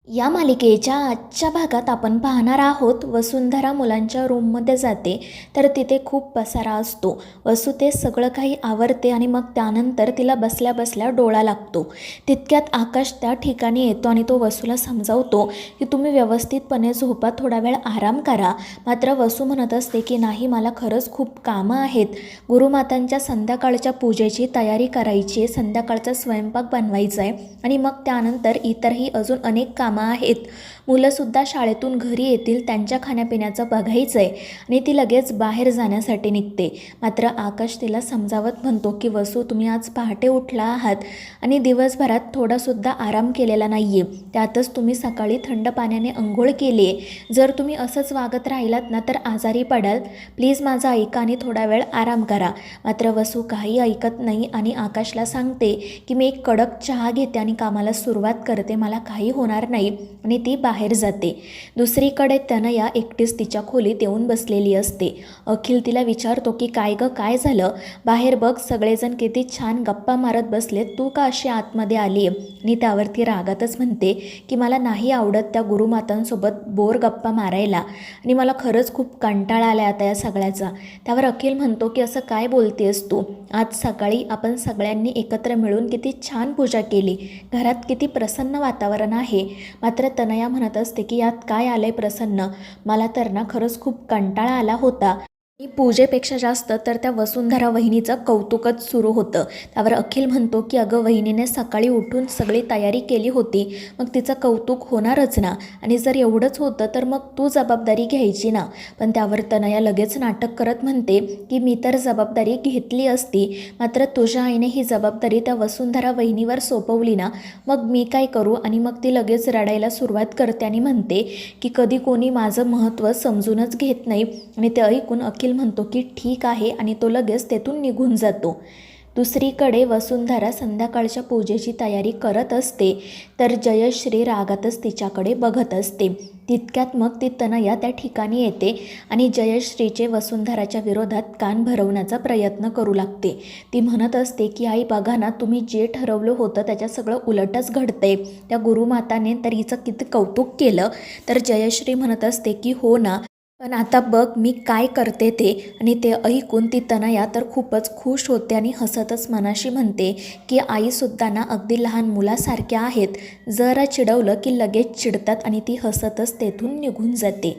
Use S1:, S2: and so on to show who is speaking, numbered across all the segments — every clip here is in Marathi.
S1: या मालिकेच्या आजच्या भागात आपण पाहणार आहोत वसुंधरा मुलांच्या रूममध्ये जाते तर तिथे खूप पसारा असतो. वसू ते सगळं काही आवरते आणि मग त्यानंतर तिला बसल्या बसल्या डोळा लागतो. तितक्यात आकाश त्या ठिकाणी येतो आणि तो वसूला समजावतो की तुम्ही व्यवस्थितपणे झोपा, थोडा वेळ आराम करा. मात्र वसू म्हणत असते की नाही, मला खरंच खूप कामं आहेत. गुरुमातांच्या संध्याकाळच्या पूजेची तयारी करायची आहे, संध्याकाळचा स्वयंपाक बनवायचा आहे आणि मग त्यानंतर इतरही अजून अनेक कामं आहेत. मुलंसुद्धा शाळेतून घरी येतील, त्यांच्या खाण्यापिण्याचं बघायचं आहे आणि ती लगेच बाहेर जाण्यासाठी निघते. मात्र आकाश तिला समजावत म्हणतो की वसू, तुम्ही आज पहाटे उठला आहात आणि दिवसभरात थोडासुद्धा आराम केलेला नाही आहे. त्यातच तुम्ही सकाळी थंड पाण्याने अंघोळ केली आहे. जर तुम्ही असंच वागत राहिलात ना तर आजारी पडाल. प्लीज माझं ऐका आणि थोडा वेळ आराम करा. मात्र वसू काही ऐकत नाही आणि आकाशला सांगते की मी एक कडक चहा घेते आणि कामाला सुरुवात करते, मला काही होणार नाही, आणि ती बाहेर जाते. दुसरीकडे तनया एकटीच तिच्या खोलीत येऊन बसलेली असते. अखिल तिला विचारतो की काय गं, काय झालं? बाहेर बघ, सगळेजण किती छान गप्पा मारत बसलेत, तू का अशी आतमध्ये आली आहे? आणि त्यावरती रागातच म्हणते की मला नाही आवडत त्या गुरुमातांसोबत बोर गप्पा मारायला आणि मला खरंच खूप कंटाळा आला आता या सगळ्याचा. त्यावर अखिल म्हणतो की असं काय बोलतेस तू? आज सकाळी आपण सगळ्यांनी एकत्र मिळून किती छान पूजा केली, घरात किती प्रसन्न वातावरण आहे. मात्र तनया म्हणत असते की यात काय आलंय प्रसन्न? मला तर ना खरंच खूप कंटाळा आला होता. मी पूजेपेक्षा जास्त तर त्या वसुंधरा वहिनीचं कौतुकच सुरू होतं. त्यावर अखिल म्हणतो की अगं, वहिनीने सकाळी उठून सगळी तयारी केली होती, मग तिचं कौतुक होणारच ना, आणि जर एवढंच होतं तर मग तू जबाबदारी घ्यायची ना. पण त्यावर तनया लगेच नाटक करत म्हणते की मी तर जबाबदारी घेतली असती, मात्र तुझ्या आईने ही जबाबदारी त्या वसुंधरा वहिनीवर सोपवली ना, मग मी काय करू? आणि मग ती लगेच रडायला सुरुवात करते आणि म्हणते की कधी कोणी माझं महत्त्व समजूनच घेत नाही. आणि ते ऐकून अखिल म्हणतो की ठीक आहे आणि तो लगेच तेथून निघून जातो. दुसरीकडे वसुंधरा संध्याकाळच्या पूजेची तयारी करत असते तर जयश्री रागातच तिच्याकडे बघत असते. तितक्यात मग ती तनया त्या ठिकाणी येते आणि जयश्रीचे वसुंधराच्या विरोधात कान भरवण्याचा प्रयत्न करू लागते. ती म्हणत असते की आई बघा ना, तुम्ही जे ठरवलं होतं त्याच्या सगळं उलटच घडतंय. त्या गुरुमाताने तर हिचं किती कौतुक केलं. तर जयश्री म्हणत असते की हो ना, पण आता बघ मी काय करते ते. आणि ते ऐकून ती तनया तर खूपच खुश होते आणि हसतच मनाशी म्हणते की आईसुद्धा ना अगदी लहान मुलासारख्या आहेत, जरा चिडवलं की लगेच चिडतात. आणि ती हसतच तेथून निघून जाते.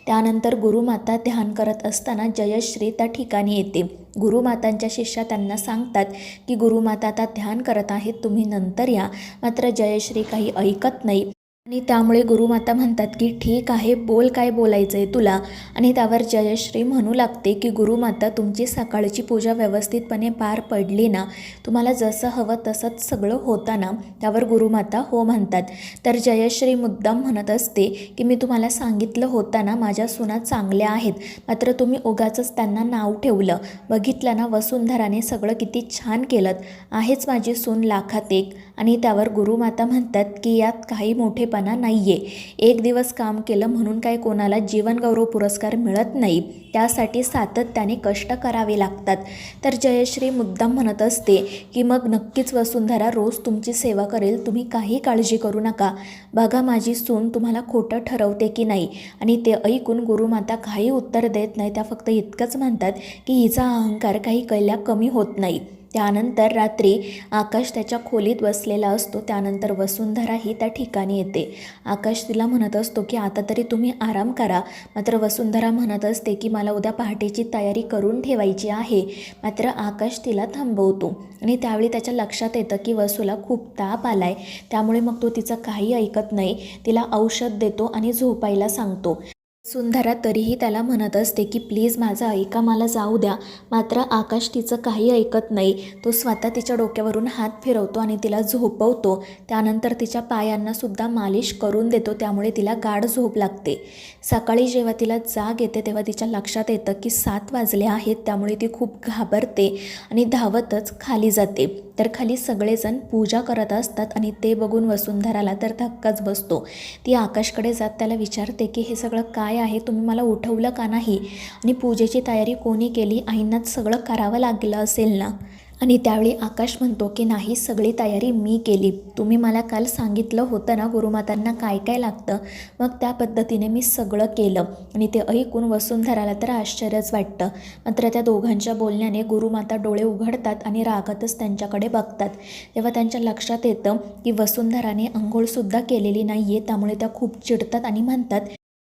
S1: त्यानंतर गुरुमाता ध्यान करत असताना जयश्री त्या ठिकाणी येते. गुरुमातांच्या शिष्या त्यांना सांगतात की गुरुमाता आता ध्यान करत आहेत, तुम्ही नंतर या. मात्र जयश्री काही ऐकत नाही आणि त्यामुळे गुरुमाता म्हणतात की ठीक आहे, बोल, काय बोलायचं आहे तुला? आणि त्यावर जयश्री म्हणू लागते की गुरुमाता, तुमची सकाळची पूजा व्यवस्थितपणे पार पडली ना? तुम्हाला जसं हवं तसंच सगळं होतं ना? त्यावर गुरुमाता हो म्हणतात. तर जयश्री मुद्दाम म्हणत असते की मी तुम्हाला सांगितलं होतं ना, माझ्या सुना चांगल्या आहेत, मात्र तुम्ही उगाचच त्यांना नाव ठेवलं. बघितलं ना, वसुंधराने सगळं किती छान केलं, आहेच माझी सून लाखात एक. आणि त्यावर गुरुमाता म्हणतात की यात काही मोठेपणा नाही आहे. एक दिवस काम केलं म्हणून काय कोणाला जीवनगौरव पुरस्कार मिळत नाही, त्यासाठी सातत्याने कष्ट करावे लागतात. तर जयश्री मुद्दाम म्हणत असते की मग नक्कीच वसुंधरा रोज तुमची सेवा करेल, तुम्ही काही काळजी करू नका. बघा माझी सून तुम्हाला खोटं ठरवते की नाही. आणि ते ऐकून गुरुमाता काही उत्तर देत नाही, त्या फक्त इतकंच म्हणतात की हिचा अहंकार काही कैल्या कमी होत नाही. त्यानंतर रात्री आकाश त्याच्या खोलीत बसलेला असतो. त्यानंतर वसुंधराही त्या ठिकाणी येते. आकाश तिला म्हणत असतो की आता तरी तुम्ही आराम करा. मात्र वसुंधरा म्हणत असते की मला उद्या पहाटेची तयारी करून ठेवायची आहे. मात्र आकाश तिला थांबवतो आणि त्यावेळी त्याच्या लक्षात येतं की वसूला खूप ताप आलाय. त्यामुळे मग तो तिचं काही ऐकत नाही, तिला औषध देतो आणि झोपायला सांगतो. वसुंधरा तरीही त्याला म्हणत असते की प्लीज माझं ऐका, मला जाऊ द्या. मात्र आकाश तिचं काही ऐकत नाही. तो स्वतः तिच्या डोक्यावरून हात फिरवतो आणि तिला झोपवतो. त्यानंतर तिच्या पायांना सुद्धा मालिश करून देतो, त्यामुळे तिला गाढ झोप लागते. सकाळी जेव्हा तिला जाग येते तेव्हा तिच्या लक्षात येतं की 7 वाजले आहेत. त्यामुळे ती खूप घाबरते आणि धावतच खाली जाते. तर खाली सगळेजण पूजा करत असतात आणि ते बघून वसुंधराला तर धक्काच बसतो. ती आकाशकडे जात त्याला विचारते की हे सगळं काय आहे, तुम्ही मला उठवलं का नाही? आणि पूजेची तयारी कोणी केली? आईंनाच सगळं करावं लागलं असेल ना? आणि त्यावेळी आकाश म्हणतो की नाही, सगळी तयारी मी केली. तुम्ही मला काल सांगितलं होतं ना गुरुमातांना काय काय लागतं, मग त्या पद्धतीने मी सगळं केलं. आणि ते ऐकून वसुंधराला तर आश्चर्यच वाटतं. मात्र त्या दोघांच्या बोलण्याने गुरुमाता डोळे उघडतात आणि रागातच त्यांच्याकडे बघतात. तेव्हा त्यांच्या लक्षात येतं की वसुंधराने अंघोळसुद्धा केलेली नाही आहे. त्यामुळे त्या खूप चिडतात आणि म्हणतात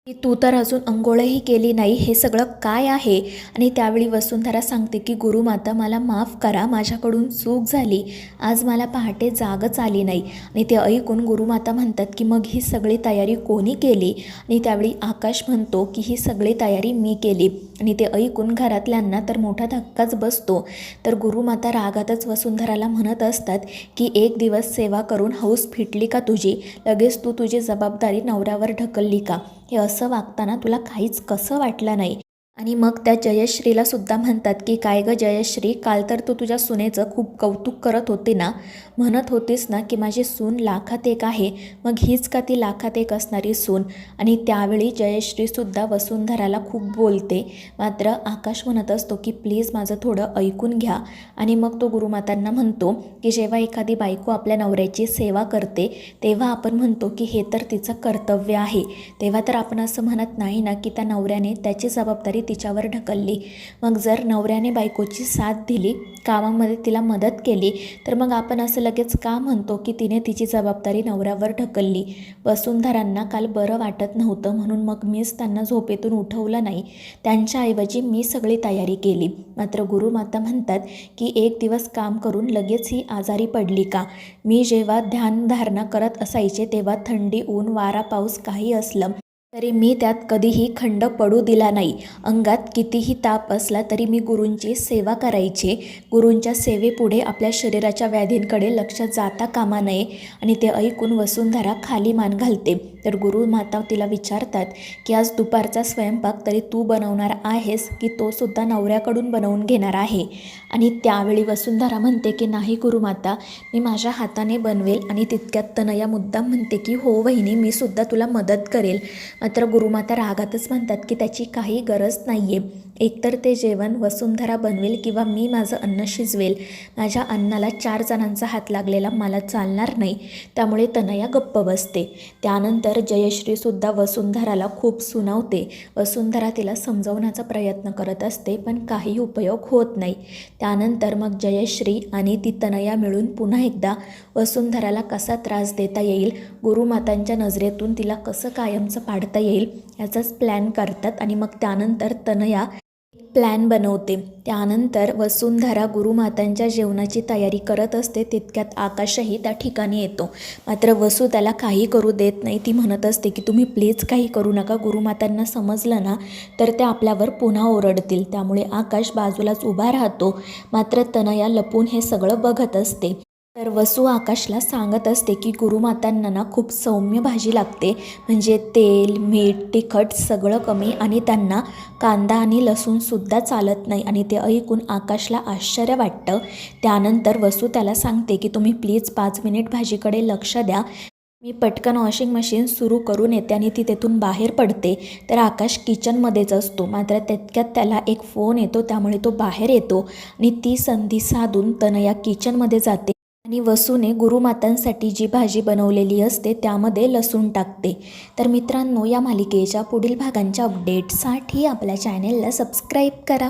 S1: की तू तर अजून अंघोळही केली नाही, हे सगळं काय आहे. आणि त्यावेळी वसुंधरा सांगते की गुरुमाता मला माफ करा, माझ्याकडून चूक झाली, आज मला पहाटे जागच आली नाही. आणि ते ऐकून गुरुमाता म्हणतात की मग ही सगळी तयारी कोणी केली. आणि त्यावेळी आकाश म्हणतो की ही सगळी तयारी मी केली. आणि ते ऐकून घरातल्यांना तर मोठा धक्काच बसतो. तर गुरुमाता रागातच वसुंधराला म्हणत असतात की एक दिवस सेवा करून हौस फिटली का तुझी, लगेच तू तुझी जबाबदारी नवऱ्यावर ढकलली का. हे असं वागताना तुला काहीच कसं वाटलं नाही. आणि मग त्या जयश्रीला सुद्धा म्हणतात की काय गं जयश्री, काल तर तू तुझ्या सुनेचं खूप कौतुक करत होती ना, म्हणत होतीस ना की माझी सून लाखात एक आहे, मग हीच का ती लाखात एक असणारी सून. आणि त्यावेळी जयश्रीसुद्धा वसुंधराला खूप बोलते. मात्र आकाश म्हणत असतो की प्लीज माझं थोडं ऐकून घ्या. आणि मग तो गुरुमातांना म्हणतो की जेव्हा एखादी बायको आपल्या नवऱ्याची सेवा करते तेव्हा आपण म्हणतो की हे तर तिचं कर्तव्य आहे. तेव्हा तर आपण असं म्हणत नाही ना की त्या नवऱ्याने त्याची जबाबदारी तिच्यावर ढकलली. मग जर नवऱ्याने बायकोची साथ दिली, कामामध्ये तिला मदत केली, तर मग आपण असं लगेच का म्हणतो की तिने तिची जबाबदारी नवऱ्यावर ढकलली. वसुंधरांना काल बरं वाटत नव्हतं म्हणून मग मीच त्यांना झोपेतून उठवलं नाही, त्यांच्याऐवजी मी सगळी तयारी केली. मात्र गुरुमाता म्हणतात की एक दिवस काम करून लगेच ही आजारी पडली का. मी जेव्हा ध्यानधारणा करत असायचे तेव्हा थंडी, ऊन, वारा, पाऊस काही असलं तरी मी त्यात कधीही खंड पडू दिला नाही. अंगात कितीही ताप असला तरी मी गुरूंची सेवा करायचे. गुरूंच्या सेवेपुढे आपल्या शरीराच्या व्याधींकडे लक्ष जाता कामा नये. आणि ते ऐकून वसुंधरा खाली मान घालते. तर गुरुमाता तिला विचारतात की आज दुपारचा स्वयंपाक तरी तू बनवणार आहेस की तो सुद्धा नवऱ्याकडून बनवून घेणार आहे. आणि त्यावेळी वसुंधरा म्हणते की नाही गुरुमाता, मी माझ्या हाताने बनवेल. आणि तितक्यात तनया मुद्दाम म्हणते की हो वहिनी, मी सुद्धा तुला मदत करेल. मात्र गुरुमाता रागातच म्हणतात की त्याची काही गरज नाही आहे. एकतर ते जेवण वसुंधरा बनवेल किंवा मी माझं अन्न शिजवेल. माझ्या अन्नाला 4 जणांचा हात लागलेला मला चालणार नाही. त्यामुळे तनया गप्प बसते. त्यानंतर जयश्रीसुद्धा वसुंधराला खूप सुनावते. वसुंधरा तिला समजवण्याचा प्रयत्न करत असते पण काही उपयोग होत नाही. त्यानंतर मग जयश्री आणि ती तनया मिळून पुन्हा एकदा वसुंधराला कसा त्रास देता येईल, गुरुमातांच्या नजरेतून तिला कसं कायमचं पाडता येईल याचाच प्लॅन करतात. आणि मग त्यानंतर तनया प्लॅन बनवते. त्यानंतर वसुंधरा गुरुमातांच्या जेवणाची तयारी करत असते. तितक्यात आकाशही त्या ठिकाणी येतो. मात्र वसू त्याला काही करू देत नाही. ती म्हणत असते की तुम्ही प्लीज काही करू नका, गुरुमातांना समजलं ना तर ते आपल्यावर पुन्हा ओरडतील. त्यामुळे आकाश बाजूलाच उभा राहतो. मात्र तनया लपून हे सगळं बघत असते. तर वसू आकाशला सांगत असते की गुरुमातांना ना खूप सौम्य भाजी लागते, म्हणजे तेल, मीठ, तिखट सगळं कमी, आणि त्यांना कांदा आणि लसूणसुद्धा चालत नाही. आणि ते ऐकून आकाशला आश्चर्य वाटतं. त्यानंतर वसू त्याला सांगते की तुम्ही प्लीज 5 मिनिट भाजीकडे लक्ष द्या, मी पटकन वॉशिंग मशीन सुरू करून येते. आणि ती तेथून बाहेर पडते. तर आकाश किचनमध्येच असतो. मात्र तितक्यात त्याला एक फोन येतो, त्यामुळे तो बाहेर येतो. आणि ती संधी साधून तनया किचनमध्ये जाते आणि वसूने गुरुमातांसाठी जी भाजी बनवलेली असते त्यामध्ये लसूण टाकते. तर मित्रांनो, या मालिकेच्या पुढील भागांच्या अपडेटसाठी आपल्या चॅनेलला सबस्क्राईब करा.